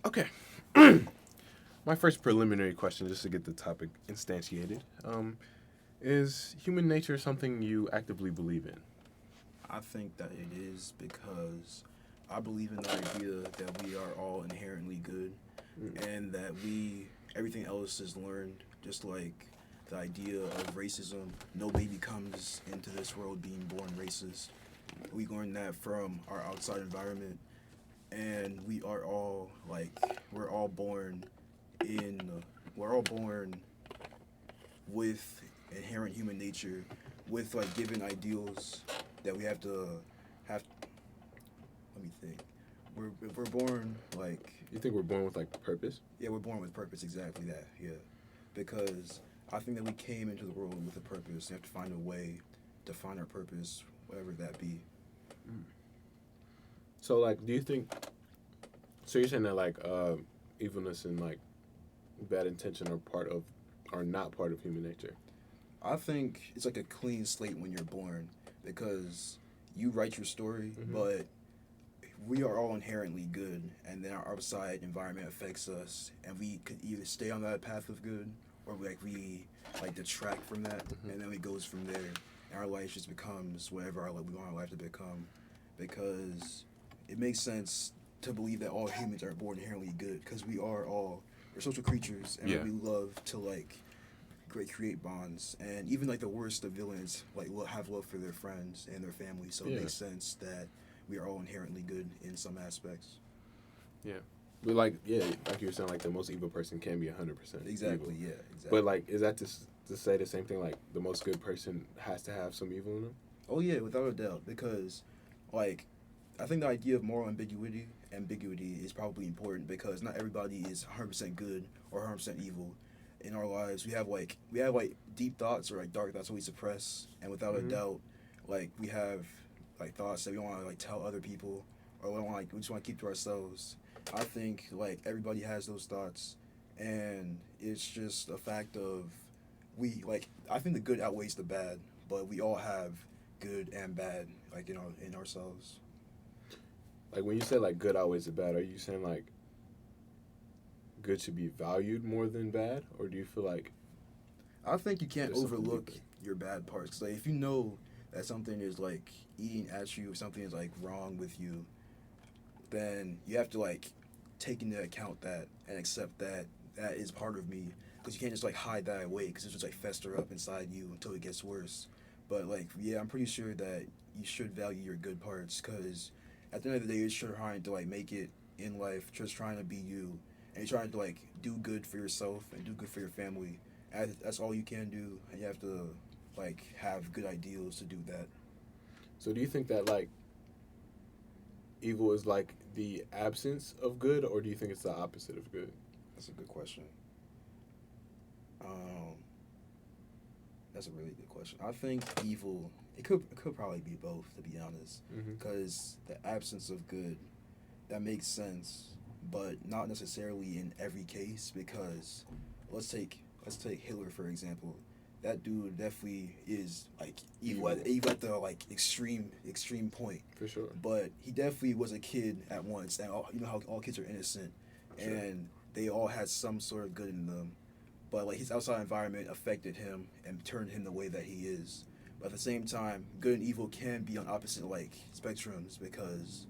Okay. My first preliminary question, just to get the topic instantiated, is human nature something you actively believe in? I think that it is because I believe in the idea that we are all inherently good Mm. and that everything else is learned, just like the idea of racism. No baby comes into this world being born racist. We learn that from our outside environment, and we're all born in, we're all born with inherent human nature, with like given ideals that we have. Let me think. We're born like You think we're born with like purpose? yeah, we're born with purpose. Exactly that. Yeah, because I think that we came into the world with a purpose. We have to find a way to find our purpose, whatever that be. Mm. So like, do you think? So you're saying that like evilness and like bad intention are not part of human nature? I think it's like a clean slate when you're born because you write your story, Mm-hmm. but we are all inherently good, and then our outside environment affects us, and we could either stay on that path of good, or we like detract from that, Mm-hmm. and then it goes from there, and our life just becomes whatever we want our life to become, because it makes sense to believe that all humans are born inherently good, because we're social creatures, and Yeah. we love to like create bonds, and even like the worst of villains like will have love for their friends and their family. So it Yeah. makes sense that we are all inherently good in some aspects. Yeah. But like, yeah, like you were saying, like the most evil person can be 100% Exactly. evil. Yeah. Exactly. But like, is that to say the same thing? Like the most good person has to have some evil in them. Oh yeah, without a doubt, because like I think the idea of moral ambiguity is probably important because not everybody is 100% good or 100% evil. In our lives, we have deep thoughts or like dark thoughts that we suppress, and without a Mm-hmm. doubt, like we have like thoughts that we don't want to like tell other people, or we just want to keep to ourselves. I think like everybody has those thoughts, and it's just a fact of I think the good outweighs the bad, but we all have good and bad like in ourselves. Like when you say like good outweighs the bad, are you saying like good should be valued more than bad, or do you feel like I think you can't there's something overlook deeper? your bad parts. 'Cause, like if you know that something is like eating at you, something is like wrong with you, then you have to like take into account that and accept that that is part of me. Because you can't just like hide that away because it's just like fester up inside you until it gets worse. But like yeah, I'm pretty sure that you should value your good parts because at the end of the day, you're just trying to like make it in life, just trying to be you, and you're trying to like do good for yourself and do good for your family. And that's all you can do, and you have to like have good ideals to do that. So do you think that like evil is like the absence of good, or do you think it's the opposite of good? That's a good question. Um, that's a really good question. I think evil. It could probably be both, to be honest, Mm-hmm. because the absence of good that makes sense, but not necessarily in every case. Because let's take Hitler for example. That dude definitely is like evil at the like extreme point. For sure. But he definitely was a kid at once, and you know how all kids are innocent, Sure. and they all had some sort of good in them. But like his outside environment affected him and turned him the way that he is. But at the same time, good and evil can be on opposite like spectrums because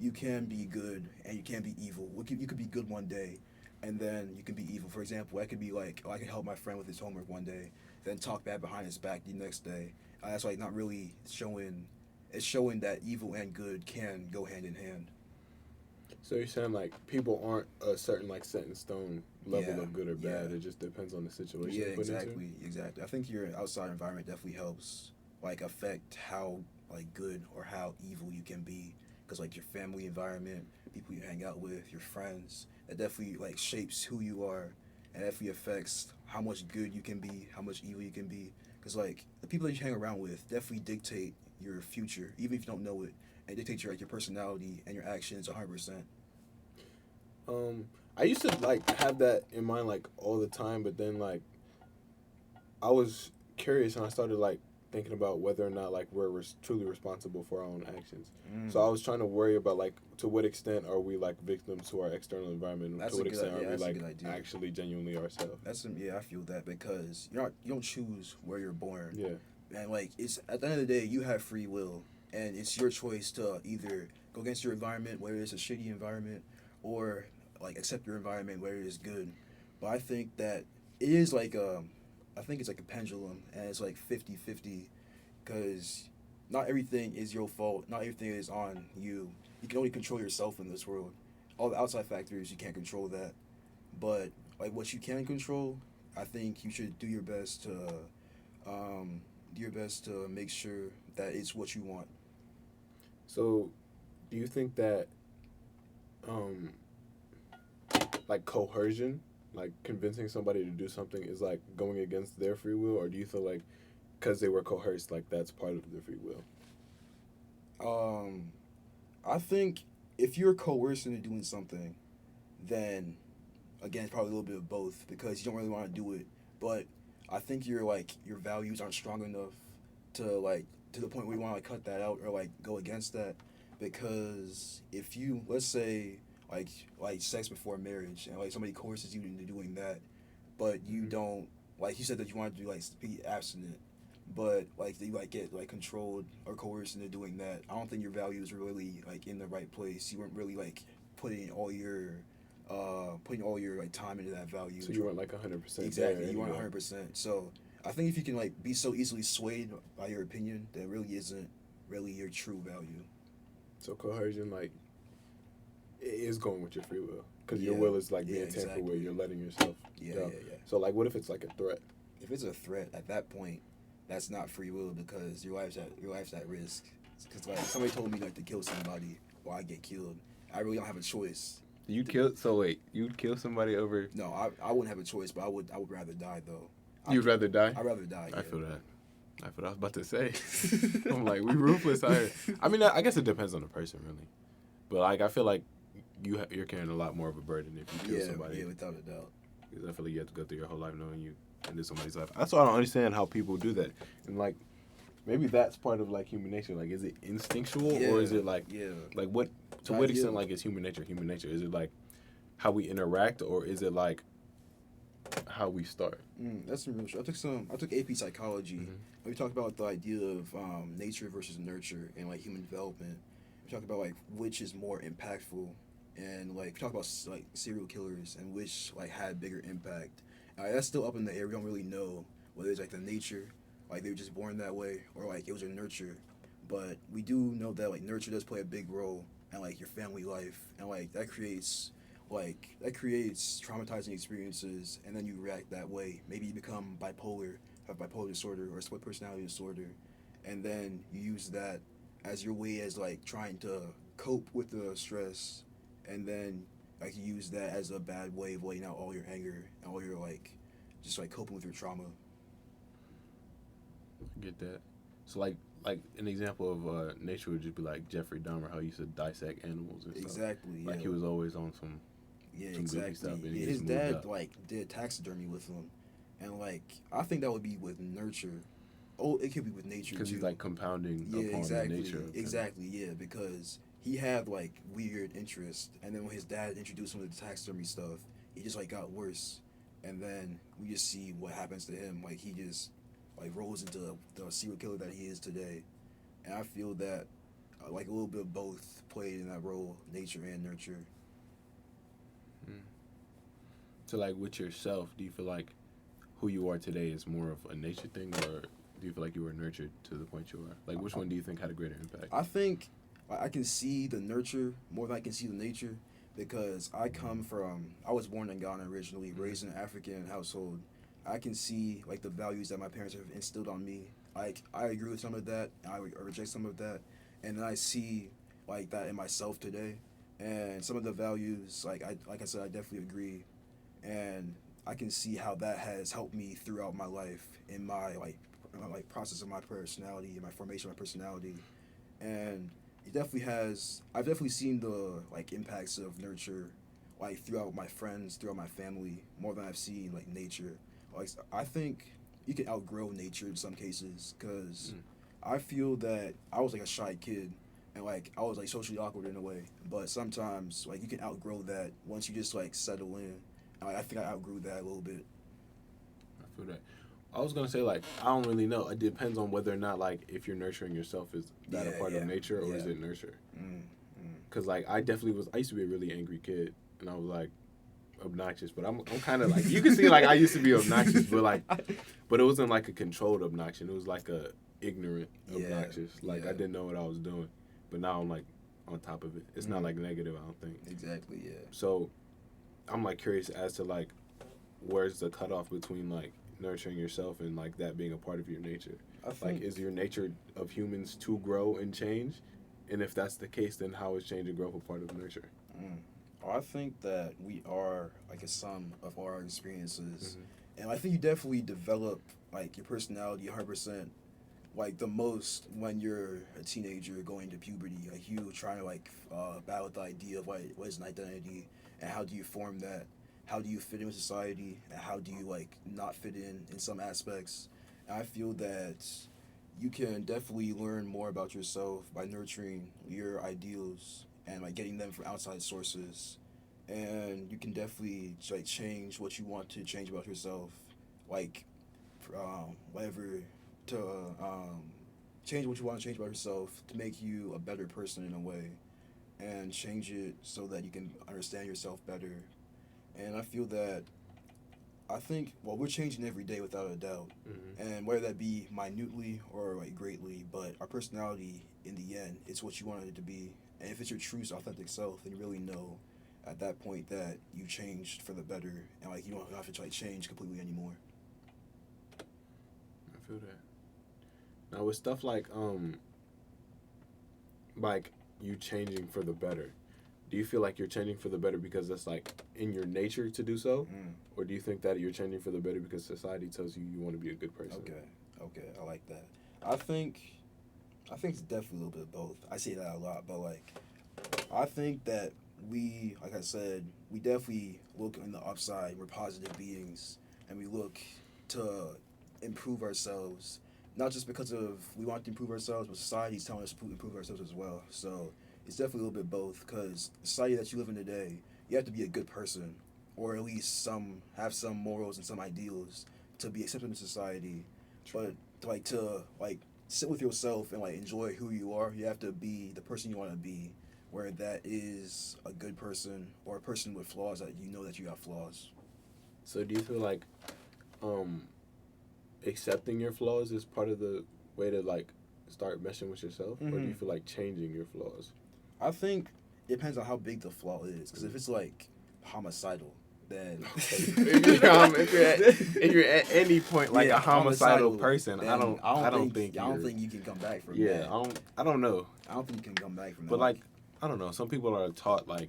you can be good and you can be evil. You could be good one day, and then you can be evil. For example, I could be like, oh, I could help my friend with his homework one day, then talk bad behind his back the next day. That's like not really showing. It's showing that evil and good can go hand in hand. So you're saying like people aren't a certain like set in stone level Yeah, of good or yeah, bad. It just depends on the situation yeah. you're put into. Exactly. I think your outside environment definitely helps, like affect how like good or how evil you can be. Because like your family environment, people you hang out with, your friends, that definitely like shapes who you are, and definitely affects how much good you can be, how much evil you can be. Because like the people that you hang around with definitely dictate your future, even if you don't know it, and dictate your like your personality and your actions 100%. Um, I used to like have that in mind like all the time, but then like I was curious and I started like thinking about whether or not like we're truly responsible for our own actions. So Mm. I was trying to worry about like to what extent are we like victims to our external environment? That's To what a good extent idea. are we That's a like good idea. actually genuinely ourselves? I feel that because you don't choose where you're born, Yeah. and like it's at the end of the day you have free will, and it's your choice to either go against your environment, whether it's a shitty environment, or like accept your environment where it is good. But I think that it is like I think it's like a pendulum, and it's like 50-50, because not everything is your fault. Not everything is on you. You can only control yourself in this world. All the outside factors you can't control that, but like what you can control, I think you should um, do your best to make sure that it's what you want. So, do you think that um like coercion, like convincing somebody to do something, is like going against their free will, or do you feel like because they were coerced, like that's part of their free will? Um, I think if you're coerced into doing something, then again, it's probably a little bit of both because you don't really want to do it. But I think your values aren't strong enough to the point where you want to like cut that out or like go against that. Because if you, let's say, like sex before marriage and like somebody coerces you into doing that, but you Mhm. don't, like you said that you want to do like be abstinent, but like you like get like controlled or coerced into doing that. I don't think your values are really like in the right place. You weren't really like putting all your putting all your like time into that value. So you weren't like 100% there Exactly, you weren't anyway. 100%. So I think if you can like be so easily swayed by your opinion, that really isn't really your true value. So coercion, like, is going with your free will because your Yeah, will is like yeah, being tampered with. exactly. You're letting yourself Yeah, go. yeah, yeah. So like, what if it's like a threat? If it's a threat at that point, that's not free will because your life's at risk. Because like somebody told me like to kill somebody or I get killed, I really don't have a choice. You kill. So wait, you'd kill somebody over? No, I wouldn't have a choice, but I would rather die though. You'd rather die? I'd rather die. Yeah. I feel that. That's what I was about to say. I'm like, we ruthless out here. I mean, I guess it depends on the person, really. But like, I feel like you're carrying a lot more of a burden if you kill Yeah, somebody. yeah, without a doubt. Because I feel like you have to go through your whole life knowing you ended somebody's life. That's why I don't understand how people do that. And like, maybe that's part of like human nature. Like, is it instinctual or is it like, yeah, like what? To what extent like is human nature human nature? Is it like how we interact or is it like how we start? That's some real shit. I took AP psychology. Mhm. We talked about the idea of nature versus nurture and like human development. We talked about like which is more impactful, and like we talked about like serial killers and which like had bigger impact. That's still up in the air. We don't really know whether it's like the nature, like they were just born that way, or like it was a nurture. But we do know that like nurture does play a big role in like your family life, and that creates traumatizing experiences, and then you react that way. Maybe you become bipolar, have bipolar disorder or split personality disorder, and then you use that as your way as like trying to cope with the stress, and then like you use that as a bad way of letting out all your anger and all your like just like coping with your trauma. I get that. So like an example of nature would just be like Jeffrey Dahmer, how he used to dissect animals and stuff. Exactly. Like yeah. he was always on some Yeah, some goofy exactly. stuff, and he Yeah, just his moved dad up. like did taxidermy with him, and like I think that would be with nurture. Oh, it could be with nature Because too. he's like compounding Yeah, upon exactly, the nature of him. exactly. Yeah, because he had like weird interest, and then when his dad introduced him to the taxidermy stuff, he just like got worse, and then we just see what happens to him. Like he just like rolls into the serial killer that he is today, and I feel that like a little bit of both played in that role, nature and nurture. Mm. So like with yourself, do you feel like who you are today is more of a nature thing, or do you feel like you were nurtured to the point you are? Like which one do you think had a greater impact? I think I can see the nurture more than I can see the nature because I was born in Ghana originally, raised in an African household. I can see like the values that my parents have instilled on me. Like I agree with some of that, I reject some of that, and then I see like that in myself today, and some of the values like I said I definitely agree, and I can see how that has helped me throughout my life in my process of my personality and my formation of my personality, and it definitely has. I've definitely seen the like impacts of nurture, like throughout my friends, throughout my family, more than I've seen like nature. Like I think you can outgrow nature in some cases because Mm. I feel that I was like a shy kid, and like I was like socially awkward in a way. But sometimes like you can outgrow that once you just like settle in. And, like, I think I outgrew that a little bit. I feel that. I was gonna say like I don't really know. It depends on whether or not like if you're nurturing yourself is that a Yeah, part of yeah, nature or is yeah. it nurture? Mm, mm. Cause like I definitely was. I used to be a really angry kid, and I was like obnoxious. But I'm kind of like you can see like I used to be obnoxious, but it wasn't like a controlled obnoxious. It was like a ignorant Yeah, obnoxious. Like yeah. I didn't know what I was doing, but now I'm like on top of it. It's not like negative. I don't think. Exactly. Yeah. So I'm like curious as to like where's the cutoff between like nurturing yourself and like that being a part of your nature. I think Like, is your nature of humans to grow and change? And if that's the case, then how is change and growth a part of nurture? Mm. I think that we are like a sum of our experiences, and I think you definitely develop like your personality 100%, like the most when you're a teenager going to puberty, like you trying to like battle with the idea of what is an identity and how do you form that, how do you fit in with society, and how do you like not fit in some aspects. And I feel that you can definitely learn more about yourself by nurturing your ideals and like getting them from outside sources, and you can definitely like change what you want to change about yourself, like whatever to change what you want to change about yourself to make you a better person in a way, and change it so that you can understand yourself better. And I feel that I think well we're changing every day without a doubt, and whether that be minutely or like greatly, but our personality in the end it's what you wanted it to be, and if it's your true authentic self, then you really know at that point that you changed for the better, and like you don't have to like change completely anymore. I feel that. Now with stuff like you changing for the better, do you feel like you're changing for the better because that's like in your nature to do so, or do you think that you're changing for the better because society tells you you want to be a good person? Okay, I like that. I think, I think it's definitely a little bit of both. I say that a lot, but like, I think that we, like I said, we definitely look on the upside. We're positive beings, and we look to improve ourselves, not just because of we want to improve ourselves, but society's telling us to improve ourselves as well. So it's definitely a little bit both. Because the society that you live in today, you have to be a good person, or at least some have some morals and some ideals to be accepted in society. But like to like sit with yourself and like enjoy who you are, you have to be the person you want to be. Where that is a good person or a person with flaws that you know that you have flaws. So do you feel like um accepting your flaws is part of the way to like start meshing with yourself, or do you feel like changing your flaws? I think it depends on how big the flaw is. Because if it's like homicidal, then if you're at any point like a homicidal person, I don't think you can come back from yeah, that. I don't know. I don't think you can come back from that. But like I don't know. Some people are taught like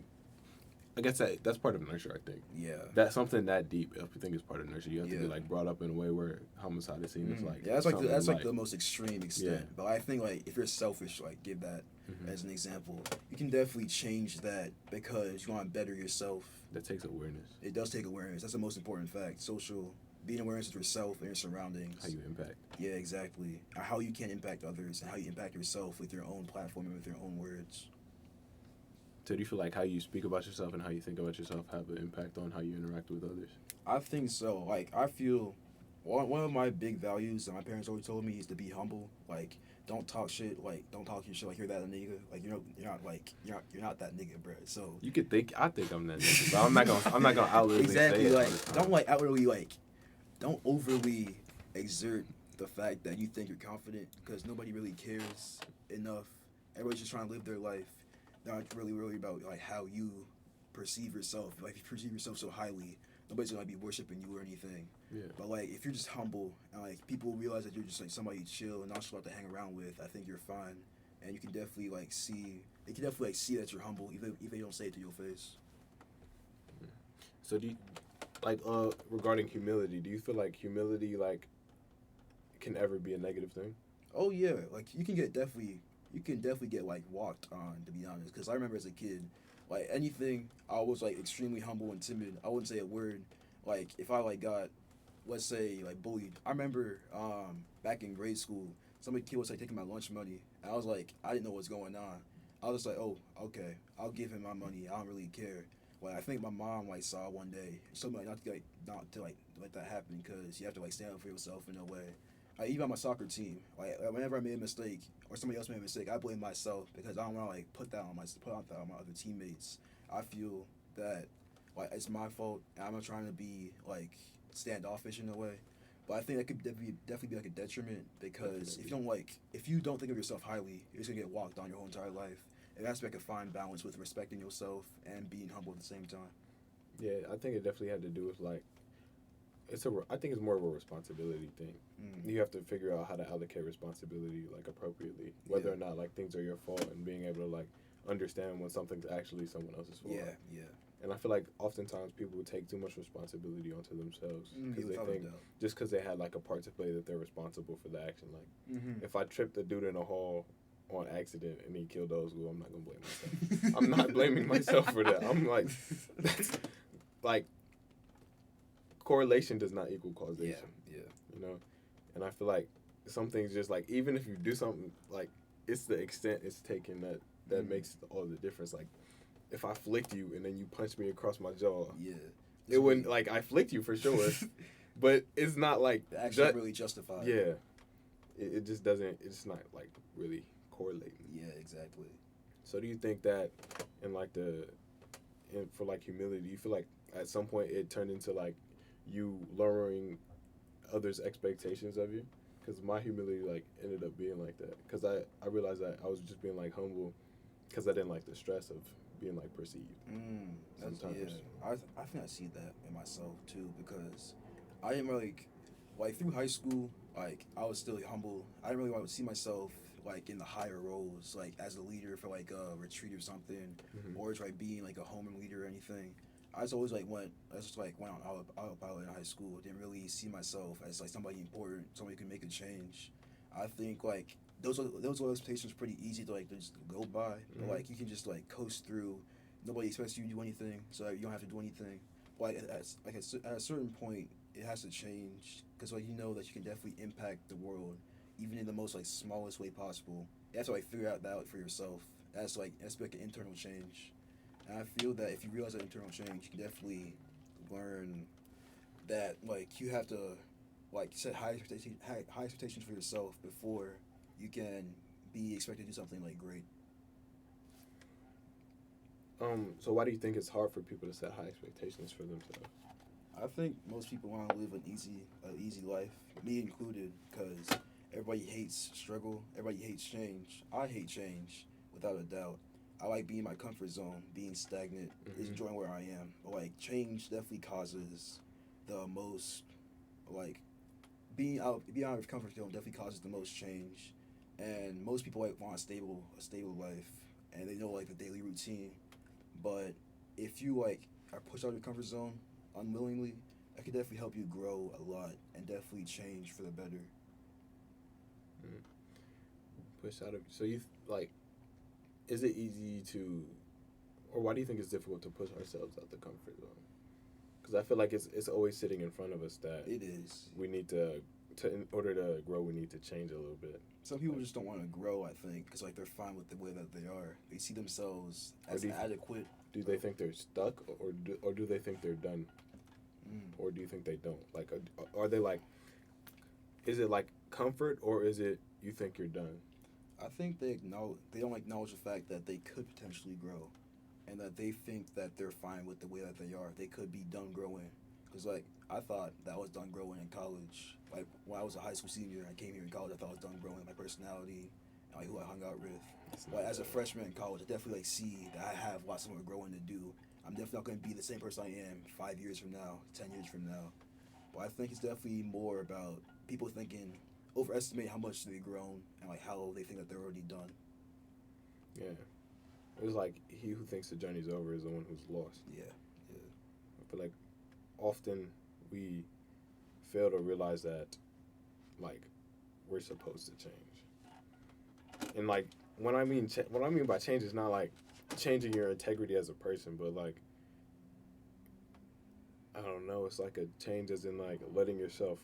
I guess that's part of nurture. I think yeah, that's something that deep. I think is part of nurture. You have to be Yeah. like brought up in a way where homicide is seen as like yeah, that's like something the most extreme extent. Yeah. But I think like if you're selfish, like give that as an example, you can definitely change that because you want to better yourself. that takes awareness. It does take awareness. That's the most important fact. Social being awareness of yourself and your surroundings. How you impact. Yeah, exactly. How you can impact others and how you impact yourself with your own platform and with your own words. So do you feel like how you speak about yourself and how you think about yourself have an impact on how you interact with others? I think so. Like I feel one of my big values that my parents always told me is to be humble. Like don't talk shit. Like don't talk your shit like you're that nigga. Like you're not that nigga, bro. So You could think I think I'm that nigga, but I'm not gonna outwardly exactly say it all like the time. don't like outwardly like don't overly exert the fact that you think you're confident because nobody really cares enough. Everybody's just trying to live their life. They're not really worried about like how you perceive yourself. Like if you perceive yourself so highly, nobody's gonna be worshiping you or anything. Yeah. But like if you're just humble and like people realize that you're just like somebody chill and nonchalant to hang around with, I think you're fine. And you can definitely like see they can definitely like see that you're humble even if they don't say it to your face. So do you, like regarding humility, do you feel like humility like can ever be a negative thing? Oh yeah, like you can definitely get like walked on, to be honest. Because I remember as a kid, like anything, I was like extremely humble and timid. I wouldn't say a word. Like if I like got, let's say like bullied. I remember back in grade school, some kid was like taking my lunch money, and I was like I didn't know what's going on. I was just like, oh, okay, I'll give him my money. I don't really care. Like I think my mom like saw one day, something like not to like let that happen because you have to like stand up for yourself in a way. Like even on my soccer team, like whenever I made a mistake or somebody else made a mistake, I blame myself because I don't want to like put out that on my other teammates. I feel that like it's my fault. And I'm not trying to be like standoffish in a way, but I think that could definitely be like a detriment because if you don't think of yourself highly, you're just gonna get walked on your whole entire life. It has to be like a fine balance with respecting yourself and being humble at the same time. Yeah, I think it definitely had to do with like I think it's more of a responsibility thing. Mm. You have to figure out how to allocate responsibility like appropriately, whether or not like things are your fault, and being able to like understand when something's actually someone else's fault. Yeah, yeah. And I feel like oftentimes people take too much responsibility onto themselves because they Without a think doubt. just because they had like a part to play that they're responsible for the action. Like Mm-hmm. if I tripped a dude in a hall on accident and he killed those, well, I'm not gonna blame myself. I'm not blaming myself for that. I'm like, that's like correlation does not equal causation. Yeah. You know, and I feel like some things just like even if you do something like it's the extent it's taken that makes all the difference. Like if I flicked you and then you punched me across my jaw, Yeah. it wouldn't like I flicked you for sure, but it's not like the action really justified. Yeah, it just doesn't. It's not like really correlating. Yeah, exactly. So do you think that in like for like humility, do you feel like at some point it turned into like you lowering others' expectations of you? Because my humility like ended up being like that. Because I realized that I was just being like humble because I didn't like the stress of being like perceived. Sometimes. Yeah. I think I see that in myself too because I didn't really like through high school. Like I was still humble. I didn't really want to see myself like in the higher roles, like as a leader for like a retreat or something, or it's like being like a homeroom leader or anything. I just always like went on autopilot in high school. Didn't really see myself as like somebody important, somebody who can make a change. I think like those expectations pretty easy to like just go by, but like you can just like coast through. Nobody expects you to do anything, so you don't have to do anything. Like at a certain point, it has to change because like you know that you can definitely impact the world, even in the most like smallest way possible. You have to like figure out that for yourself. That's like an internal change. And I feel that if you realize that internal change, you can definitely learn that like you have to like set high expectations for yourself before you can be expected to do something like great. So why do you think it's hard for people to set high expectations for themselves? I think most people want to live an easy life, me included, because everybody hates struggle, everybody hates change. I hate change, without a doubt. I like being in my comfort zone, being stagnant, enjoying where I am. But like change definitely causes the most, like being out of your comfort zone definitely causes the most change. And most people like want a stable life, and they know like the daily routine. But if you like are pushed out of your comfort zone unwillingly, that could definitely help you grow a lot and definitely change for the better. Push out of so you like, is it easy to, or why do you think it's difficult to push ourselves out the comfort zone? Because I feel like it's always sitting in front of us that It is. we need to in order to grow we need to change a little bit. Some people just don't want to grow, I think, because like they're fine with the way that they are. They see themselves as adequate. Do they think they're stuck, or do they think they're done, or do you think they don't? Like, are they like? Is it like comfort, or is it you think you're done? I think they don't acknowledge the fact that they could potentially grow, and that they think that they're fine with the way that they are. They could be done growing. Because, like, I thought that I was done growing in college. Like, when I was a high school senior and I came here in college, I thought I was done growing my personality and, like, who I hung out with. But as a freshman in college, I definitely, like, see that I have lots more growing to do. I'm definitely not going to be the same person I am 5 years from now, 10 years from now. But I think it's definitely more about people overestimate how much they've grown and, like, how they think that they're already done. Yeah. It was like, he who thinks the journey's over is the one who's lost. Yeah. I feel like often we fail to realize that, like, we're supposed to change. And like, what I mean by change is not like changing your integrity as a person, but like, I don't know, it's like a change as in like letting yourself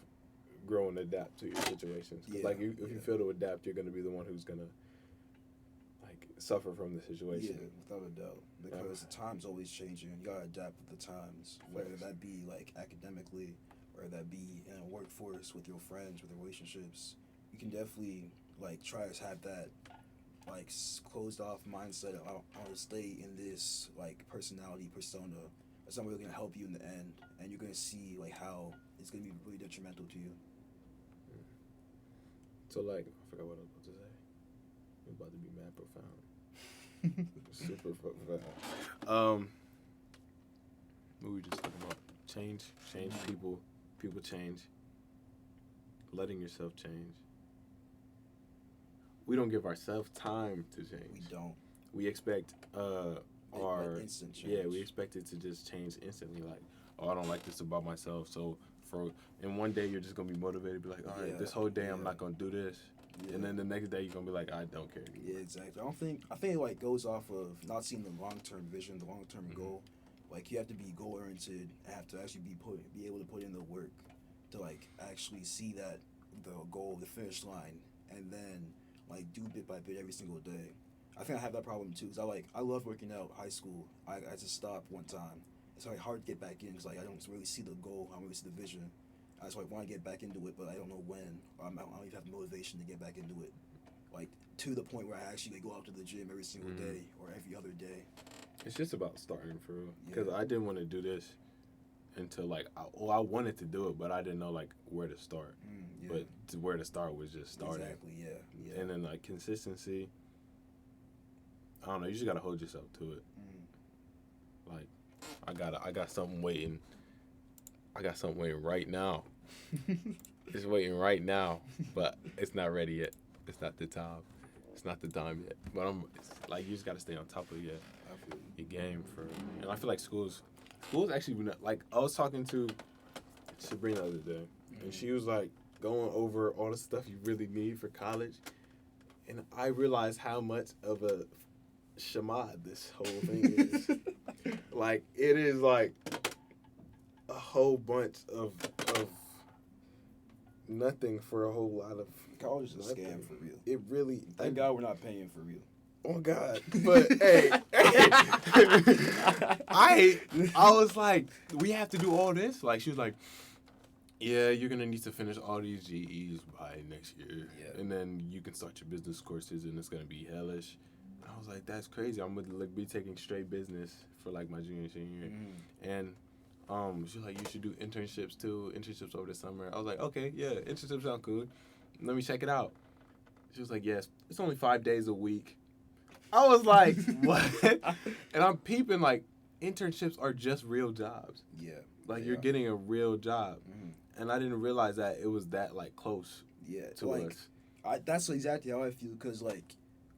grow and adapt to your situations. 'Cause like, if you fail to adapt, you're gonna be the one who's gonna like suffer from the Yeah, situation. without a doubt. Because the time's always changing. You gotta adapt with the times. Whether that be like academically or that be in a workforce with your friends, with your relationships. You can definitely like try to have that like closed off mindset of I want to stay in this like personality persona. That's not really gonna help you in the end, and you're gonna see like how it's gonna be really detrimental to you. So like, I forgot what I was about to say. I'm about to be mad profound. Super profound. What were we just talking about? Change people change. Letting yourself change. We don't give ourselves time to change. We don't. We expect our instant change. yeah, we expect it to just change instantly. Like, oh, I don't like this about myself. So in one day you're just gonna be motivated, be like, all right, this whole day I'm not gonna do this, and then the next day you're gonna be like, I don't care anymore. Yeah, exactly. I think it like goes off of not seeing the long term vision, the long term goal. Like you have to be goal oriented, have to actually be able to put in the work to like actually see that the goal, the finish line, and then like do bit by bit every single day. I think I have that problem too. Cause I love working out. High school, I just stopped one time. It's like hard to get back in because like I don't really see the goal. I don't really see the vision. I just like want to get back into it, but I don't know when. Or I don't even have the motivation to get back into it. Like to the point where I actually like, go out to the gym every single day or every other day. It's just about starting for real. Yeah. Because I didn't want to do this until like I wanted to do it, but I didn't know like where to start. Yeah. But where to start was just starting. Exactly. Yeah. And then like consistency. I don't know. You just gotta hold yourself to it. Like I got something waiting. I got something waiting right now. It's waiting right now, but it's not ready yet. It's not the time. It's not the time yet. But it's like you just gotta stay on top of your game for. And I feel like schools actually like I was talking to Sabrina the other day, and she was like going over all the stuff you really need for college, and I realized how much of a shamad this whole thing is. Like it is like a whole bunch of nothing for a whole lot of college is a scam for real. It really. Thank God we're not paying for real. Oh God! But hey, I was like, we have to do all this. Like she was like, yeah, you're gonna need to finish all these GEs by next year, and then you can start your business courses, and it's gonna be hellish. I was like, that's crazy. I'm gonna like be taking straight business for like my junior and senior year, and she was like, you should do internships over the summer. I was like, okay, yeah, internships sound cool. Let me check it out. She was like, yes, it's only 5 days a week. I was like, what? And I'm peeping like internships are just real jobs. Yeah. Like you're getting a real job. And I didn't realize that it was that like close to like, us. That's exactly how I feel because like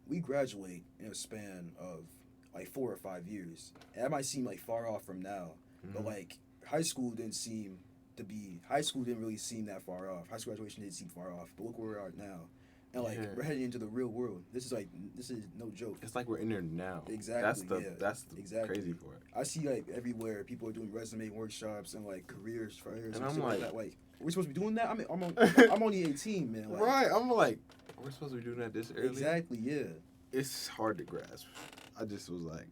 we graduate in a span of like 4 or 5 years. And that might seem like far off from now, but like high school didn't really seem that far off. High school graduation didn't seem far off, but look where we are now. And like we're heading into the real world. This is no joke. It's like we're in there now. Exactly. That's crazy for it. I see like everywhere people are doing resume workshops and like careers fairs and I'm like that. Like, we're supposed to be doing that? I'm only 18, man. Like, right. I'm like, we're supposed to be doing that this early. Exactly. Yeah. It's hard to grasp. I just was like,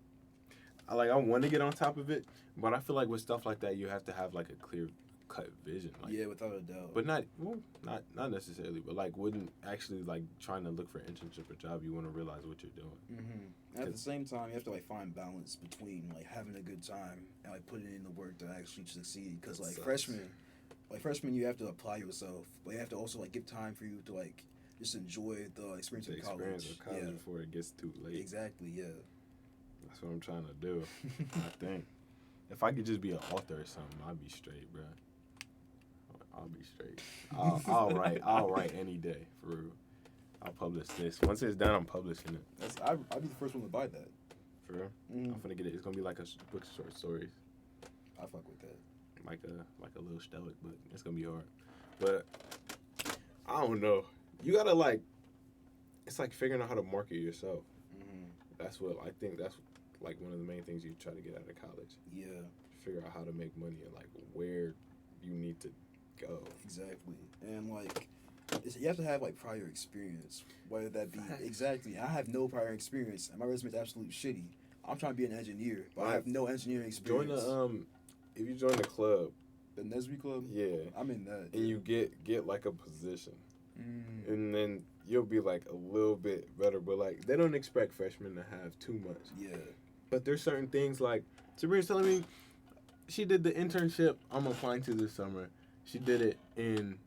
I want to get on top of it, but I feel like with stuff like that, you have to have like a clear cut vision. Like, yeah, without a doubt. But not necessarily, but like wouldn't actually like trying to look for an internship or job, you want to realize what you're doing. At the same time, you have to like find balance between like having a good time and like putting in the work to actually succeed. Because like freshman, you have to apply yourself, but you have to also like give time for you to like just enjoy the experience of college. Before it gets too late. Exactly. Yeah. That's what I'm trying to do. I think if I could just be an author or something, I'd be straight, bro. I'll be straight. I'll write any day for real. I'll publish this. Once it's done, I'm publishing it. I'd be the first one to buy that. For real? I'm gonna get it. It's gonna be like a book of short stories. I fuck with that. Like a little stoic book. It's gonna be hard, but I don't know. You gotta like. It's like figuring out how to market yourself. That's what I think. That's like one of the main things you try to get out of college. Yeah. Figure out how to make money and like where you need to go. Exactly. And like you have to have like prior experience, whether that be Facts. exactly. I have no prior experience, and my resume is absolutely shitty. I'm trying to be an engineer, but I have no engineering Join experience. if you join the club, The Nesby Club. yeah, I'm in that. and you get like a position, Mm. and then you'll be like a little bit better. But like they don't expect freshmen to have too much. Yeah. But there's certain things like Sabrina's telling me she did the internship I'm applying to this summer. She did it in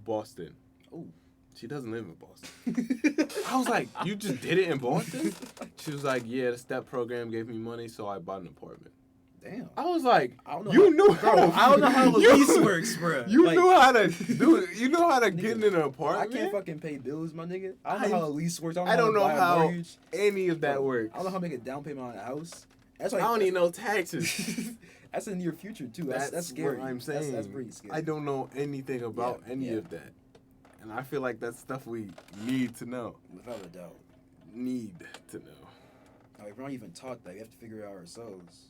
Boston. Oh. She doesn't live in Boston. I was like, you just did it in Boston? She was like, yeah, the STEP program gave me money, so I bought an apartment. Damn. I was like, I don't know. you knew Bro, how to, I don't know how the you- lease works, bro. You Like, knew how to do it. You know how to get in an I apartment. can't fucking pay bills, my nigga. I don't know how a lease works. I don't know buy a how mortgage. any of that Bro, works. I don't know how to make a down payment on a house. That's I like don't even know taxes. that's in the near future too. That's scary. what I'm saying. That's pretty scary. I don't know anything about Yeah, any yeah. of that. And I feel like that's stuff we need to know. Without a doubt. Need to know. Like, we're not even taught that. We have to figure it out ourselves.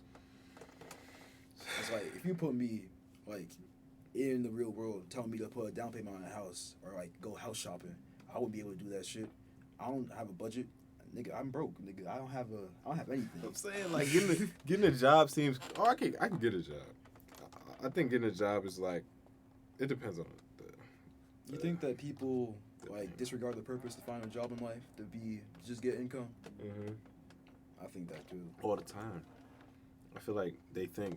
It's like if you put me like in the real world, telling me to put a down payment on a house or like go house shopping, I wouldn't be able to do that shit. I don't have a budget, nigga. I'm broke, nigga. I don't have anything. I'm saying like getting a job seems. Oh, I can get a job. I think getting a job is like it depends on You think that people like disregard the purpose to find a job in life to be just get income? mm-hmm. I think that too. all the time. I feel like they think.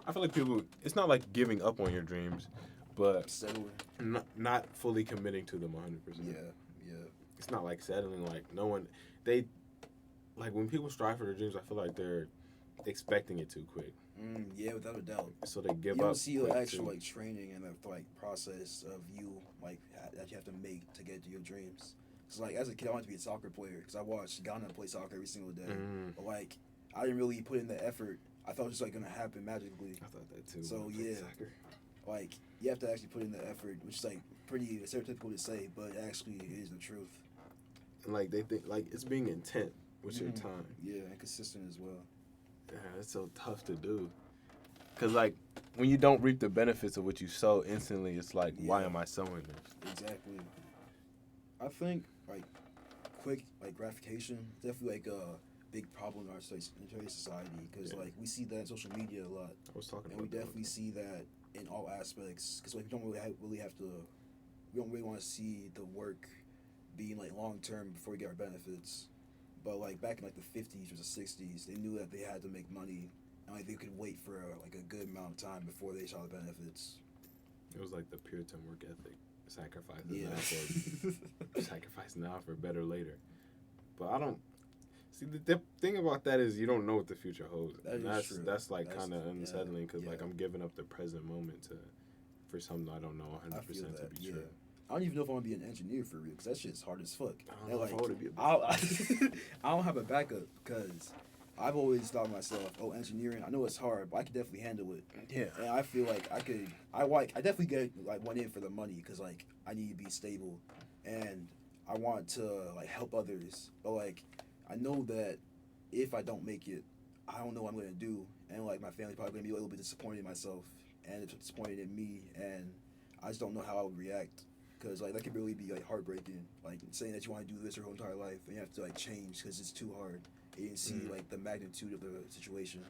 I feel like people. It's not like giving up on your dreams, but Settling. not fully committing to them 100%. Yeah, yeah. It's not like settling. Like no one. They like when people strive for their dreams. I feel like they're expecting it too quick, Yeah, without a doubt. so they give You up. don't see the quick, actual too. like training and the like process of you like that you have to make to get to your dreams. So like as a kid, I wanted to be a soccer player because I watched Ghana play soccer every single day. Mm. But like I didn't really put in the effort. I thought it was just like gonna happen magically. I thought that too. So, when I played yeah. soccer. Like you have to actually put in the effort, which is like pretty stereotypical to say, but actually it is the truth. And like they think like it's being intent with your Mhm. time. Yeah, and consistent as well. Yeah, it's so tough to do. Cause like when you don't reap the benefits of what you sow instantly, it's like, why Yeah. am I sowing this? Exactly. I think like quick like gratification is definitely like a big problem in our today's society because Yeah. like we see that in social media a lot, I was talking and we about that. definitely see that in all aspects because like we don't we don't really want to see the work being like long term before we get our benefits. But like back in like the 50s or the 60s, they knew that they had to make money and like they could wait for like a good amount of time before they saw the benefits. It was like the Puritan work ethic. Sacrifice Yeah. now for sacrifice now for better later. But I don't see the thing about that is you don't know what the future holds. That And is that's true. that's like That's- kind of unsettling because yeah. like I'm giving up the present moment for something I don't know 100% I feel to that, be yeah. true. I don't even know if I want to be an engineer for real, because that shit's hard as fuck. I don't know if I wanna be a- I don't have a backup, because I've always thought to myself, oh, engineering, I know it's hard, but I could definitely handle it. Yeah. And I feel like I definitely get, like, went in for the money, because, like, I need to be stable, and I want to, like, help others. But, like, I know that if I don't make it, I don't know what I'm going to do, and, like, my family probably going to be a little bit disappointed in myself, and disappointed in me, and I just don't know how I would react. Because, like, that could really be, like, heartbreaking. Like, saying that you want to do this your whole entire life, and you have to, like, change because it's too hard. You didn't see, like, the magnitude of the situation.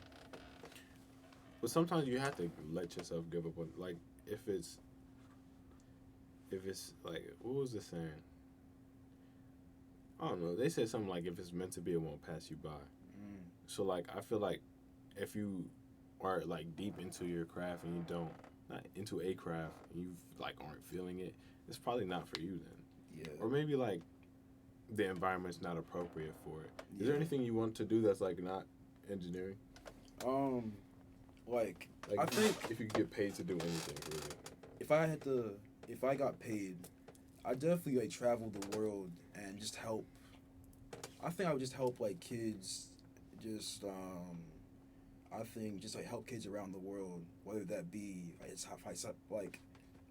But sometimes you have to let yourself give up on like if it's like what was the saying? I don't know. They said something like if it's meant to be, it won't pass you by. So like I feel like if you are like deep into your craft and you don't not into a craft and you like aren't feeling it, it's probably not for you then. Yeah. Or maybe like the environment's not appropriate for it. Is there Yeah. anything you want to do that's like not engineering? Like, Like I if you- think if you could get paid to do anything, really. if I got paid, I'd definitely, like, travel the world and just help. I think I would just help, like, kids, just, I think just, like, help kids around the world, whether that be, like,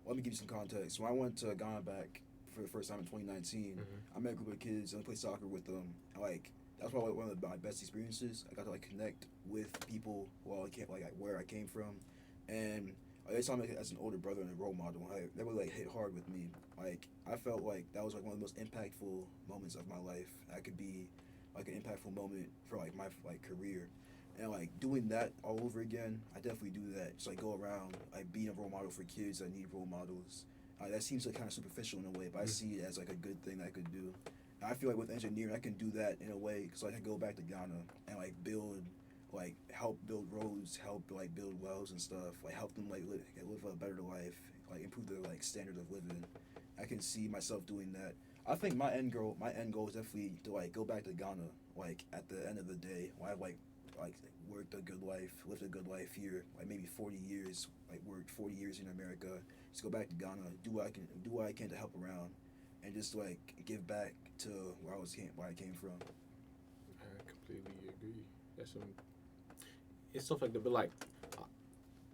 let me give you some context. When I went to Ghana back for the first time in 2019, I met a group of kids and I played soccer with them. And, like, that's probably one of my best experiences. I got to, like, connect with people where I came from, and Like, they saw me as an older brother and a role model. Like, that really like hit hard with me. Like I felt like that was like one of the most impactful moments of my life. That could be like an impactful moment for like my like career. And like doing that all over again, I definitely do that. Just like go around like being a role model for kids that need role models. That seems like kind of superficial in a way, but I see it as like a good thing that I could do. And I feel like with engineering, I can do that in a way because like I can go back to Ghana and like build, like help build roads, help like build wells and stuff, like help them like live a better life, like improve their like standard of living. I can see myself doing that. I think my end goal is definitely to like go back to Ghana, like at the end of the day, when I like worked a good life, lived a good life here, like maybe 40 years, like worked 40 years in America, just go back to Ghana, do what I can to help around, and just like give back to where I came from. I completely agree. That's some. It's stuff like that, but like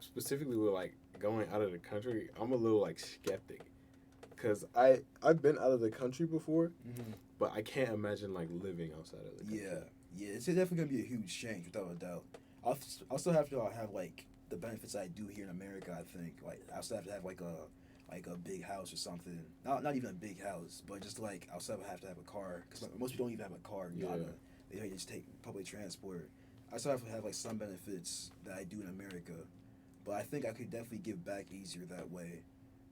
specifically with like going out of the country, I'm a little like skeptic, cause I've been out of the country before, Mm-hmm. but I can't imagine like living outside of the country. Yeah, it's definitely gonna be a huge change without a doubt. I'll still have to have like the benefits I do here in America. I think like I'll still have to have like a big house or something. Not even a big house, but just like I'll still have to have a car because most people don't even have a car in Ghana. They just take public transport. I still have to have like some benefits that I do in America, but I think I could definitely give back easier that way.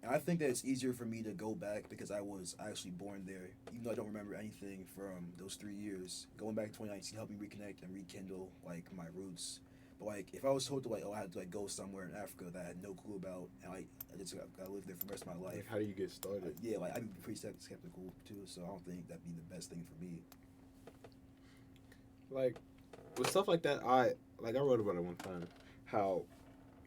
And I think that it's easier for me to go back because I was actually born there. Even though I don't remember anything from those 3 years, going back to 2019 helped me reconnect and rekindle like my roots. But like if I was told to like I had to like go somewhere in Africa that I had no clue about and like I just got to live there for the rest of my life. Like, how do you get started? Yeah, like I'd be pretty skeptical too. So I don't think that'd be the best thing for me. Like with stuff like that, I wrote about it one time, how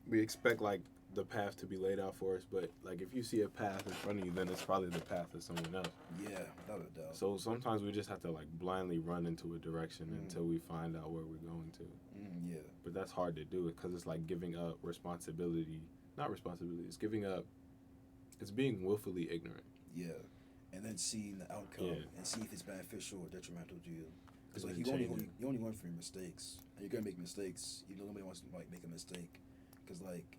we expect like the path to be laid out for us, but like if you see a path in front of you, then it's probably the path of someone else. Yeah, without a doubt. So sometimes we just have to like blindly run into a direction until we find out where we're going to. Yeah. But that's hard to do because it's like giving up responsibility. Not responsibility. It's giving up. It's being willfully ignorant. Yeah, and then seeing the outcome and see if it's beneficial or detrimental to you. Because like you only learn from your mistakes, and you're gonna make mistakes. Even though nobody wants to like make a mistake, because like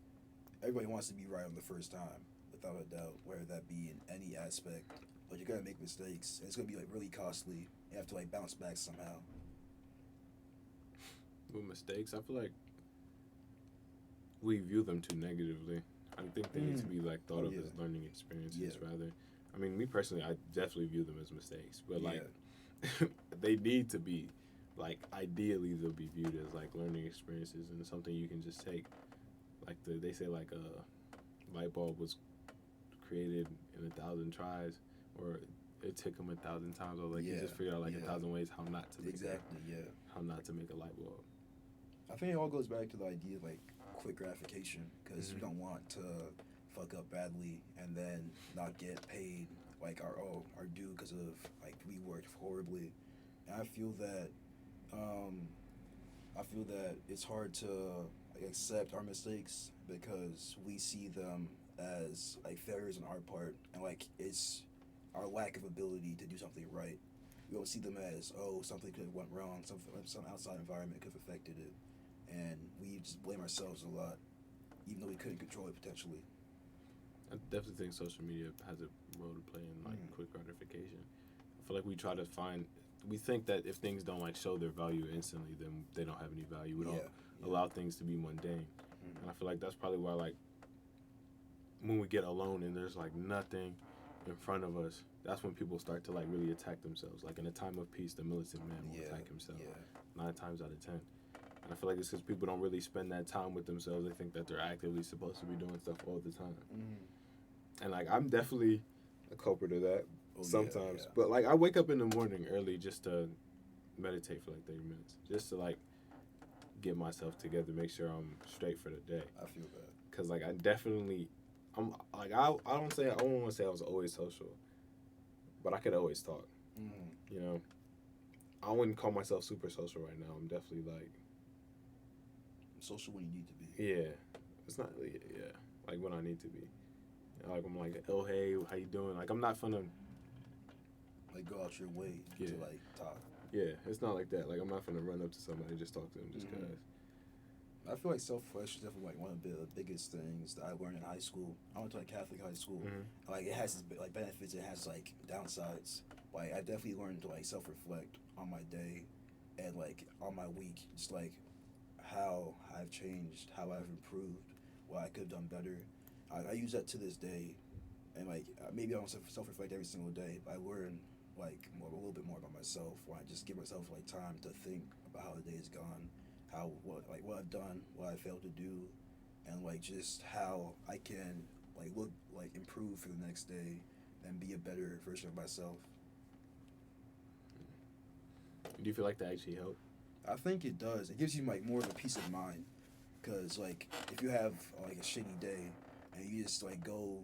everybody wants to be right on the first time, without a doubt, whether that be in any aspect. But you're gonna make mistakes, and it's gonna be like really costly. You have to like bounce back somehow. With mistakes, I feel like we view them too negatively. I think they need to be like thought of as learning experiences rather. I mean, me personally, I definitely view them as mistakes, but like they need to be like ideally they'll be viewed as like learning experiences and something you can just take. Like they say like a light bulb was created in 1,000 tries, or it took them 1,000 times, or like you just figured out like 1,000 ways how not to make how not to make a light bulb. I think it all goes back to the idea of like quick gratification, because we don't want to fuck up badly and then not get paid like our due because of like we worked horribly. And I feel that it's hard to like, accept our mistakes because we see them as like failures on our part, and like it's our lack of ability to do something right. We don't see them as something could have went wrong, some outside environment could have affected it, and we just blame ourselves a lot, even though we couldn't control it potentially. I definitely think social media has a role to play in like quick gratification. I feel like we think that if things don't like show their value instantly, then they don't have any value. We don't allow things to be mundane, and I feel like that's probably why like when we get alone and there's like nothing in front of us, that's when people start to like really attack themselves. Like in a time of peace, the militant man will attack himself 9 times out of 10. And I feel like it's because people don't really spend that time with themselves. They think that they're actively supposed to be doing stuff all the time. And like I'm definitely a culprit of that sometimes. But like I wake up in the morning early just to meditate for like 30 minutes, just to like get myself together, make sure I'm straight for the day. I feel that. Cause like I'm like I don't want to say I was always social, but I could always talk. You know, I wouldn't call myself super social right now. I'm definitely like social when you need to be. Yeah, it's not really like when I need to be. Like I'm like, oh hey, how you doing? Like I'm not finna like go out your way to like talk. Yeah, it's not like that. Like I'm not finna run up to somebody and just talk to them just cause. I feel like self-reflection is definitely like one of the biggest things that I learned in high school. I went to a Catholic high school. Like it has its like benefits, it has like downsides. Like I definitely learned to like self-reflect on my day, and like on my week, just like how I've changed, how I've improved, what I could have done better. I use that to this day, and like maybe I don't self-reflect every single day, but I learn like a little bit more about myself when I just give myself like time to think about how the day has gone, how what I've done, what I failed to do, and like just how I can like look like improve for the next day and be a better version of myself. Do you feel like that actually helped? I think it does. It gives you like more of a peace of mind, cause like if you have like a shitty day and you just like you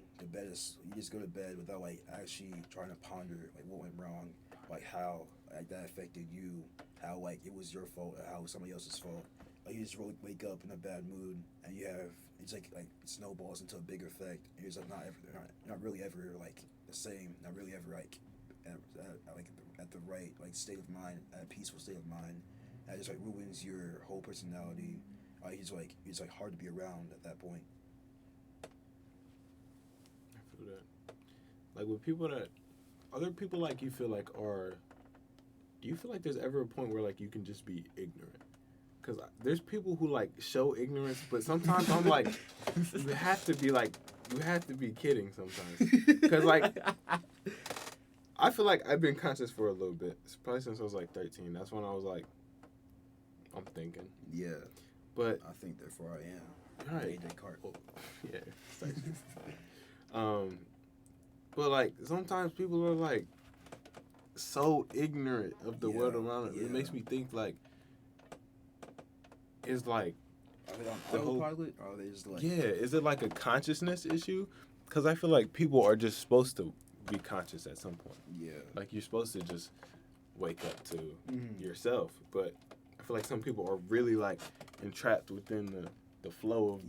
just go to bed without like actually trying to ponder like what went wrong, like how like that affected you, how like it was your fault or how somebody else's fault. Like you just wake up in a bad mood and you have it's like it snowballs into a bigger effect. And you're just like not really ever like the same, not really ever like at the right like state of mind, at a peaceful state of mind. That just like ruins your whole personality. It's like hard to be around at that point. I feel that. Like with people that, other people like you feel like are, do you feel like there's ever a point where like you can just be ignorant? Because there's people who like show ignorance, but sometimes I'm like, you have to be kidding sometimes. Because like, I feel like I've been conscious for a little bit, probably since I was like 13. That's when I was like, I'm thinking. Yeah. But I think therefore I am. right. Descartes. Well, yeah. But like sometimes people are like so ignorant of the world around them. Yeah. It makes me think like it's like are they on the whole- autopilot? Or are they just like is it like a consciousness issue? Because I feel like people are just supposed to be conscious at some point. Yeah. Like you're supposed to just wake up to yourself, but I feel like some people are really like entrapped within the flow of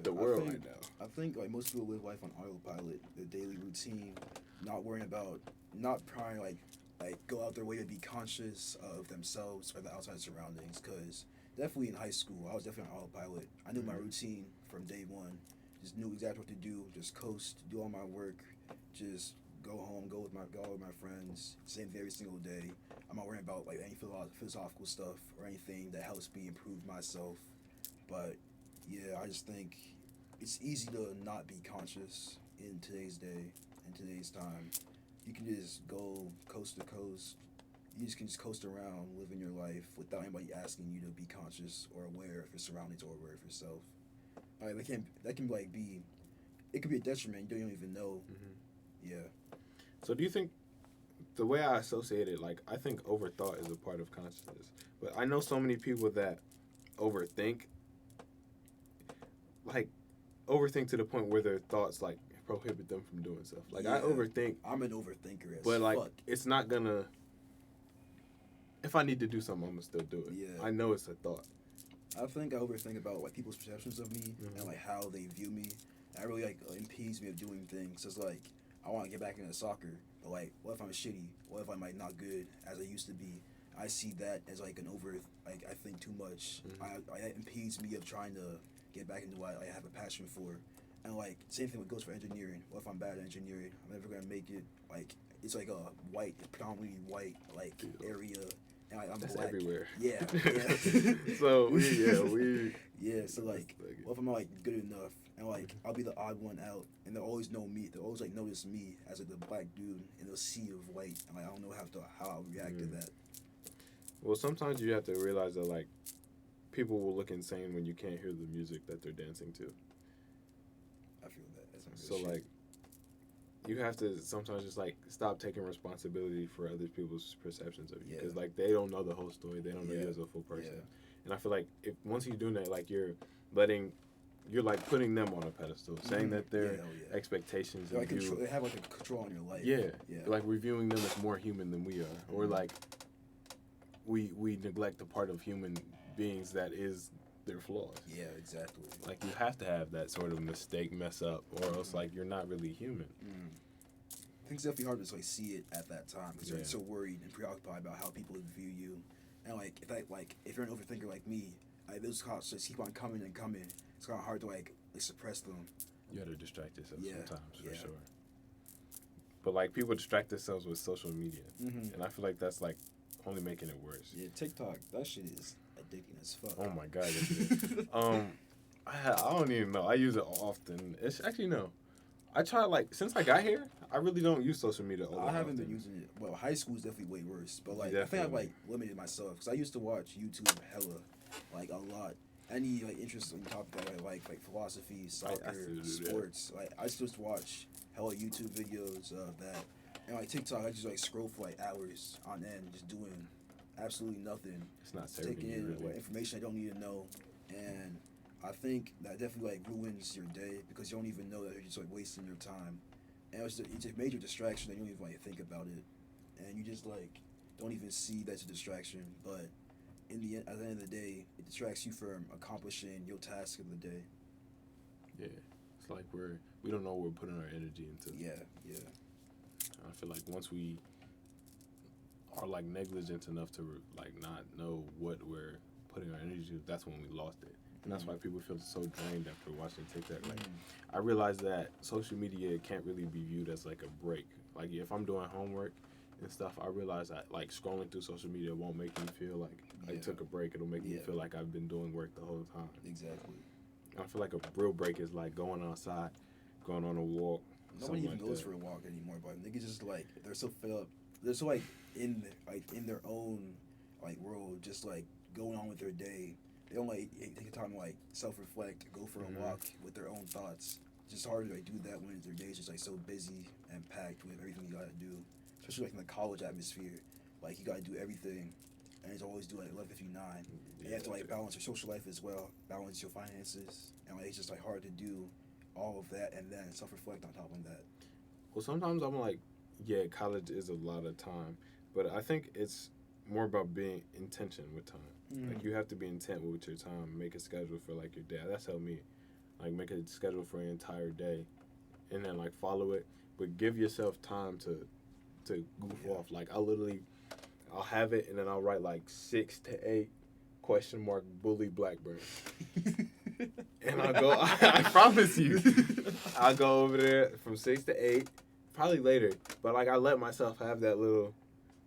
the world right now. I think like most people live life on autopilot, their daily routine, not worrying about, not trying to like go out their way to be conscious of themselves or the outside surroundings. Because definitely in high school, I was definitely on autopilot. I knew my routine from day one, just knew exactly what to do, just coast, do all my work, just go home, go with my friends, same thing every single day. I'm not worrying about like any philosophical stuff or anything that helps me improve myself. But yeah, I just think it's easy to not be conscious in today's day, in today's time. You can just go coast to coast. You just can just coast around, living your life without anybody asking you to be conscious or aware of your surroundings or aware of yourself. Like that can like be, it could be a detriment. You don't even know. Yeah. So do you think, the way I associate it, like I think overthought is a part of consciousness, but I know so many people that overthink to the point where their thoughts like prohibit them from doing stuff. Like I overthink. I'm an overthinker as but like fuck. it's not gonna. If I need to do something, I'm gonna still do it. Yeah. I know it's a thought. I think I overthink about like people's perceptions of me and like how they view me. That really like impedes me of doing things. It's like I want to get back into soccer, but like what if I'm shitty? What if I'm like not good as I used to be? I see that as like I think too much. It impedes me of trying to get back into what I have a passion for. And like same thing goes for engineering. What if I'm bad at engineering? I'm never gonna make it. Like it's like a predominantly white like area. And like, I'm That's black. everywhere. Yeah. So we yeah. So like, what if I'm like good enough, and like I'll be the odd one out, and they'll always know me. They'll always like notice me as like the black dude in a sea of white, and like I don't know how I'll react to that. Well, sometimes you have to realize that like people will look insane when you can't hear the music that they're dancing to. I feel that. That's some So good shit. like, you have to sometimes just like stop taking responsibility for other people's perceptions of you, because like they don't know the whole story. They don't know you as a full person. And I feel like if once you're doing that, like you're like putting them on a pedestal, saying that their expectations They're of like you, they have like a control on your life. yeah, like reviewing them as more human than we are, or like we neglect the part of human beings that is their flaws. Yeah, exactly. Like you have to have that sort of mess up, or else like you're not really human. I think it's definitely hard to like see it at that time because you're so worried and preoccupied about how people view you. And like if you're an overthinker like me, like those thoughts just keep on coming and coming. It's kind of hard to like suppress them. You gotta distract yourself Yeah, sometimes, for yeah. sure. But like people distract themselves with social media, Mm-hmm. and I feel like that's like only making it worse. Yeah, TikTok, that shit is addicting as fuck. Oh my god, it is. I don't even know. I use it often. It's actually no. I try like since I got here, I really don't use social media all that I haven't often. been using it. Well, high school is definitely way worse. But like, I think I've Definitely. like limited myself because I used to watch YouTube hella, like a lot. Any like interesting topic that I like philosophy, soccer, still do that. sports. Like I just watch hella YouTube videos of that, and like TikTok, I just like scroll for like hours on end, just doing absolutely nothing, It's not serving taking you in really. like, information I don't need to know, and I think that definitely like ruins your day because you don't even know that you're just like wasting your time. And it's a major distraction that you don't even like think about it, and you just like don't even see that's a distraction. But in the end, at the end of the day, it distracts you from accomplishing your task of the day. Yeah, it's like we don't know what we're putting our energy into. Yeah, yeah, I feel like once we are like negligent enough to like not know what we're putting our energy to, that's when we lost it. And that's why people feel so drained after watching TikTok. Like, I realize that social media can't really be viewed as like a break. Like, if I'm doing homework and stuff, I realize that like scrolling through social media won't make me feel like I Yeah. took a break. It'll make me Yeah. feel like I've been doing work the whole time. exactly. I feel like a real break is like going outside, going on a walk. Nobody even like goes that. for a walk anymore, but niggas just like they're so fed up. They're so like in their own like world, just like going on with their day. They don't like take the time to like self reflect, go for Mhm. a walk with their own thoughts. It's just hard to like do that when their day is just like so busy and packed with everything you gotta do. Especially like in the college atmosphere, like you gotta do everything, and it's always do like 11:59. And you have to like balance your social life as well, balance your finances, and like it's just like hard to do all of that and then self reflect on top of that. Well, sometimes I'm like, yeah, college is a lot of time, but I think it's more about being intention with time. Like you have to be intent with your time. Make a schedule for like your day. That's helped me. Like make a schedule for an entire day, and then like follow it. But give yourself time to goof Yeah. off. Like I'll have it, and then I'll write like 6 to 8 question mark bully Blackburn. And I'll go. I promise you, I'll go over there from 6 to 8, probably later. But like I let myself have that little.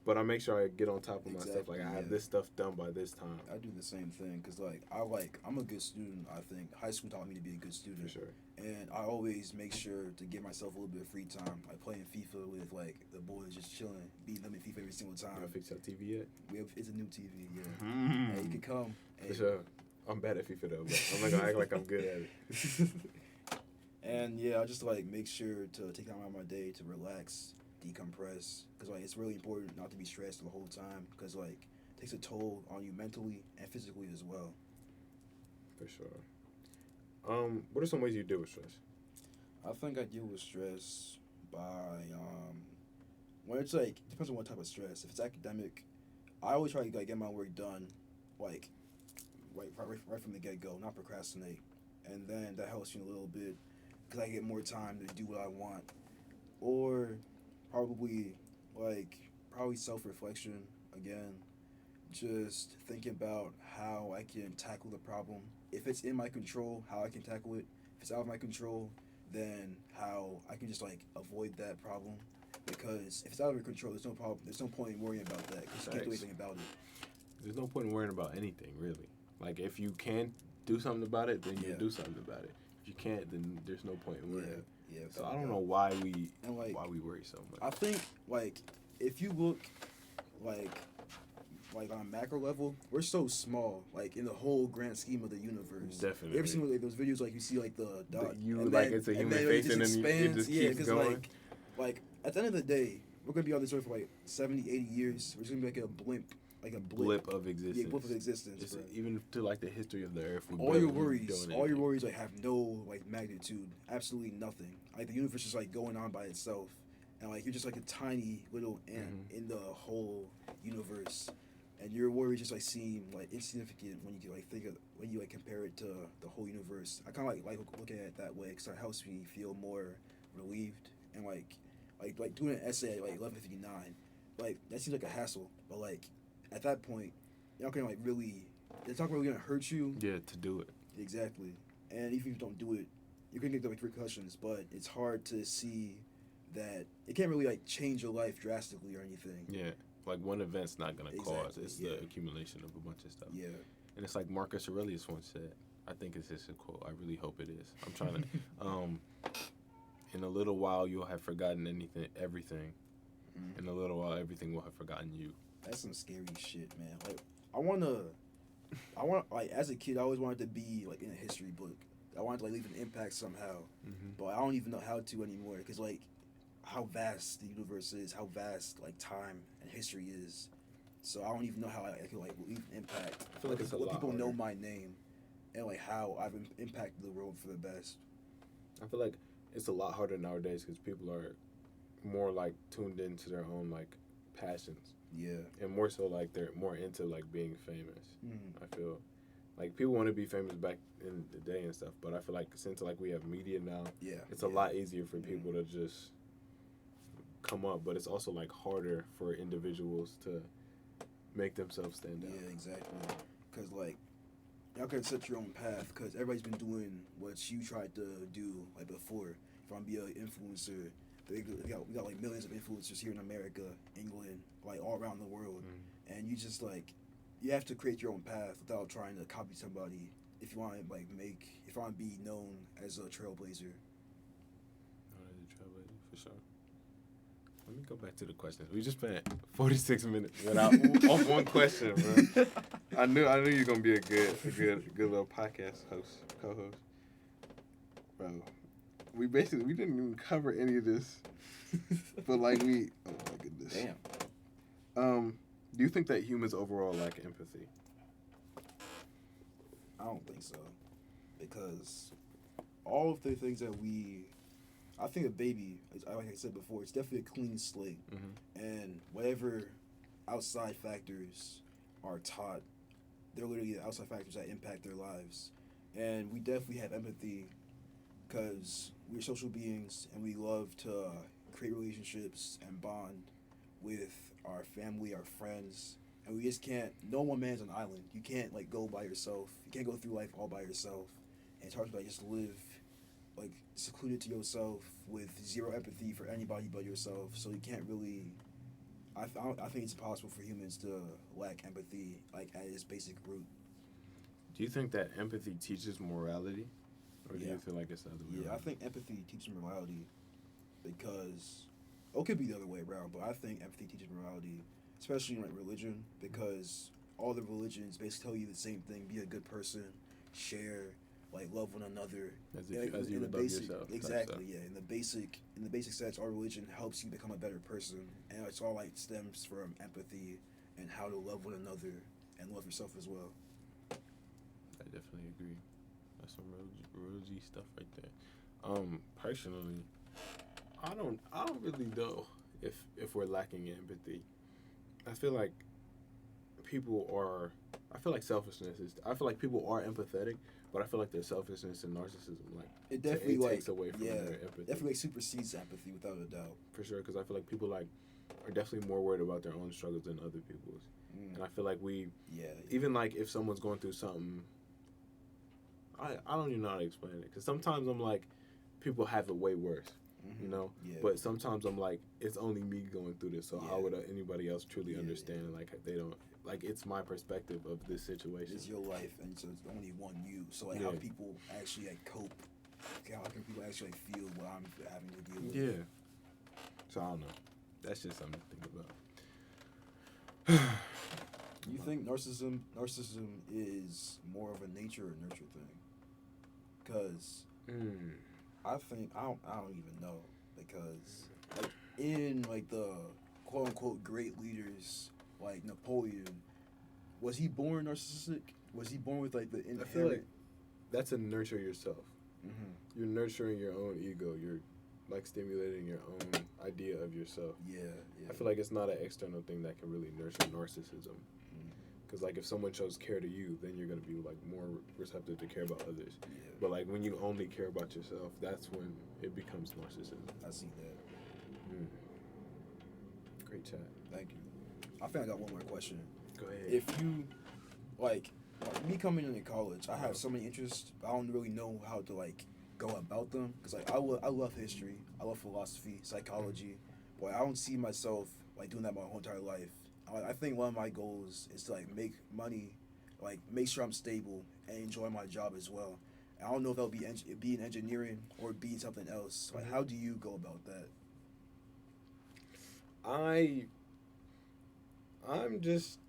But I make sure I get on top of my stuff. Like I have yeah. this stuff done by this time. I do the same thing because I'm a good student. I think high school taught me to be a good student. For sure. And I always make sure to give myself a little bit of free time, like playing FIFA with like the boys, just chilling, beating them in FIFA every single You time. gonna fix your TV yet? It's a new TV, yeah. Mm. Hey, you can come. For sure. I'm bad at FIFA though, but I'm not gonna act like I'm good at it. And yeah, I just like make sure to take time out of my day to relax, decompress, because like it's really important not to be stressed the whole time, because like it takes a toll on you mentally and physically as well. For sure. What are some ways you deal with stress? I think I deal with stress by when it's like depends on what type of stress. If it's academic, I always try to like get my work done, like right from the get go, not procrastinate, and then that helps me a little bit because I get more time to do what I want, or probably probably self reflection again, just thinking about how I can tackle the problem. If it's in my control, how I can tackle it. If it's out of my control, then how I can just like avoid that problem. Because if it's out of your control, there's no problem. There's no point in worrying about that because you can't do Thanks. anything about it. There's no point in worrying about anything really. Like if you can do something about it, then you Yeah. do something about it. If you can't, then there's no point in worrying. Yeah. So I don't know why we And like worry so much. I think like if you look like on a macro level, we're so small, like in the whole grand scheme of the universe. Definitely. You ever seen like those videos like you see like the dot It's a human face and then it just keeps going. Like at the end of the day, we're gonna be on this earth for like 70, 80 years. We're just gonna be like a blip Of existence. Yeah, blip of existence. It's Bro. even to like the history of the earth. All your worries like have no like magnitude, absolutely nothing. Like the universe is like going on by itself, and like you're just like a tiny little ant in the whole universe, and your worries just like seem like insignificant when you can like when you like compare it to the whole universe. I kind of like looking at it that way because it helps me feel more relieved and like doing an essay at like 11:59, like that seems like a hassle, but like at that point you're not gonna like really It's not really gonna hurt you. Yeah, to do it. Exactly. And even if you don't do it, you're gonna get the repercussions. But it's hard to see that it can't really like change your life drastically or anything. Yeah, like one event's not gonna cause. Exactly, It's yeah. the accumulation of a bunch of stuff. Yeah. And it's like Marcus Aurelius once said. I think it's just a quote. I really hope it is. I'm trying to. In a little while, you'll have forgotten everything. Mm. In a little while, everything will have forgotten you. That's some scary shit, man. Like I want like as a kid, I always wanted to be like in a history book. I wanted to like leave an impact somehow, but I don't even know how to anymore because like how vast the universe is, how vast like time and history is. So I don't even know how I can like leave an impact. I feel like it's a what lot people know harder. my name, and like how I've impacted the world for the best. I feel like it's a lot harder nowadays because people are more like tuned into their own like passions, Yeah. and more so like they're more into like being famous. Mm. I feel like people want to be famous back in the day and stuff, but I feel like since like we have media now, Yeah. it's a lot easier for people to just come up, but it's also like harder for individuals to make themselves stand out. Yeah, exactly. Because like y'all can set your own path. Because everybody's been doing what you tried to do like before. If I'm be an influencer, we got like millions of influencers here in America, England, like all around the world, and you just like you have to create your own path without trying to copy somebody. If you want to like if you want to be known as a trailblazer. For sure. Let me go back to the questions. We just spent 46 minutes without off one question, bro. I knew you were gonna be a good little podcast co-host, bro. We didn't even cover any of this, but like oh my goodness. Damn. Do you think that humans overall lack empathy? I don't think so, because all of the things that I think a baby, like I said before, it's definitely a clean slate, and whatever outside factors are taught, they're literally the outside factors that impact their lives, and we definitely have empathy, because we're social beings and we love to create relationships and bond with our family, our friends, and we just can't. No one man's an island. You can't like go by yourself. You can't go through life all by yourself. And it's hard to like just live like secluded to yourself with zero empathy for anybody but yourself. So you can't really. I think it's impossible for humans to lack empathy like at its basic root. Do you think that empathy teaches morality, or do you feel like it's the other way Yeah, around? I think empathy teaches morality because it could be the other way around, but I think empathy teaches morality, especially in like religion, because all the religions basically tell you the same thing: be a good person, share, like love one another. As in you would the love basic, yourself. exactly, yeah. In the basic sense, our religion helps you become a better person, and it's all like stems from empathy and how to love one another and love yourself as well. I definitely agree. That's some rosy stuff right there. Personally, I don't really know if we're lacking empathy. I feel like I feel like selfishness is. I feel like people are empathetic, but I feel like their selfishness and narcissism, like It definitely takes away from their empathy. definitely like, supersedes empathy without a doubt. For sure, because I feel like people like are definitely more worried about their own struggles than other people's, and I feel like even like if someone's going through something, I don't even know how to explain it, because sometimes I'm like, people have it way worse, you know, but sometimes I'm like, it's only me going through this, so how would anybody else truly understand? Like they don't, like it's my perspective of this situation. It's your life, and so it's only one you. So like, how do people actually like cope? How can people actually like, feel what I'm having to deal with? Yeah. So I don't know. That's just something to think about. You think narcissism is more of a nature or nurture thing? Because I think I don't even know, because like in like the quote unquote great leaders like Napoleon, was he born narcissistic? Was he born with like the inherent? I feel like that's to nurture yourself. Mm-hmm. You're nurturing your own ego. You're like stimulating your own idea of yourself. Yeah. I feel like it's not an external thing that can really nurture narcissism. Because like if someone shows care to you, then you're gonna be like more receptive to care about others. Yeah. But like when you only care about yourself, that's when it becomes narcissism. I see that. Great chat. Thank you. I think I got one more question. Go ahead. If you like, Me coming into college, I have so many interests, but I don't really know how to like go about them. Cause like I love history, I love philosophy, psychology, but I don't see myself like doing that my whole entire life. I think one of my goals is to like make money, like make sure I'm stable and enjoy my job as well. I don't know if that'll be in engineering or be in something else. Like, how do you go about that? I'm just,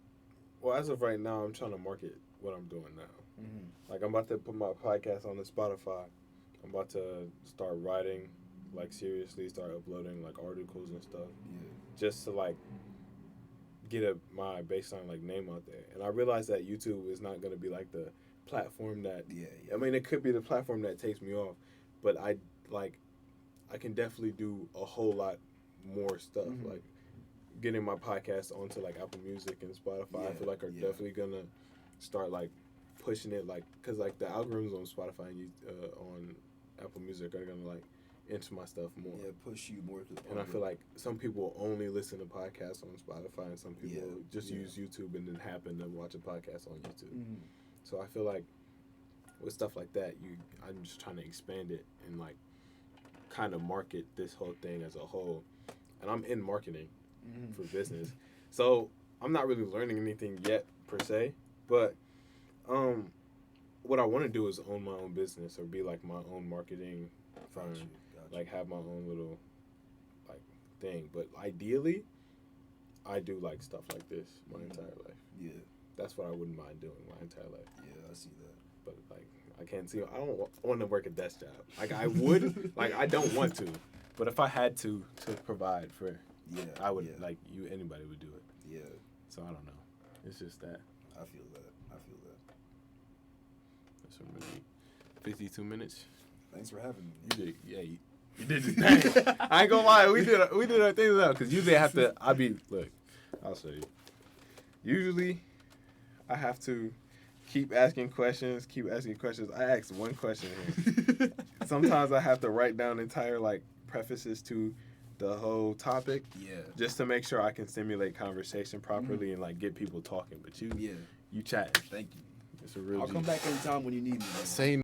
well, as of right now, I'm trying to market what I'm doing now. Mm-hmm. Like, I'm about to put my podcast on the Spotify. I'm about to start writing, like, seriously, start uploading, like, articles and stuff. Yeah. Just to, like, get my baseline, like, name out there. And I realized that YouTube is not going to be, like, the platform that, I mean, it could be the platform that takes me off, but I can definitely do a whole lot more stuff. Mm-hmm. Like, getting my podcast onto like Apple Music and Spotify, I feel like are definitely gonna start like pushing it, like, cause like the algorithms on Spotify and on Apple Music are gonna like enter my stuff more. Yeah, push you more to the And I feel like some people only listen to podcasts on Spotify, and some people just use YouTube and then happen to watch a podcast on YouTube. Mm-hmm. So I feel like with stuff like that, I'm just trying to expand it and like kind of market this whole thing as a whole. And I'm in marketing for business, so I'm not really learning anything yet per se, but what I want to do is own my own business or be like my own marketing firm. Gotcha. Like have my own little like thing. But ideally I do like stuff like this my entire life. Yeah, that's what I wouldn't mind doing my entire life. Yeah, I see that. But like I can't see, I don't want to work a desk job. Like I would like I don't want to, but if I had to provide for, I would like anybody would do it. Yeah. So I don't know. It's just that. I feel that. That's really 52 minutes. Thanks for having me. You did, you did your thing. I ain't gonna lie, we did our things out because usually I have to. I'll show you. Usually, I have to keep asking questions. I asked one question here. Sometimes I have to write down entire like prefaces to the whole topic. Yeah. Just to make sure I can stimulate conversation properly and like get people talking. But you chatting. Thank you. It's a real. I'll come back anytime when you need me. Say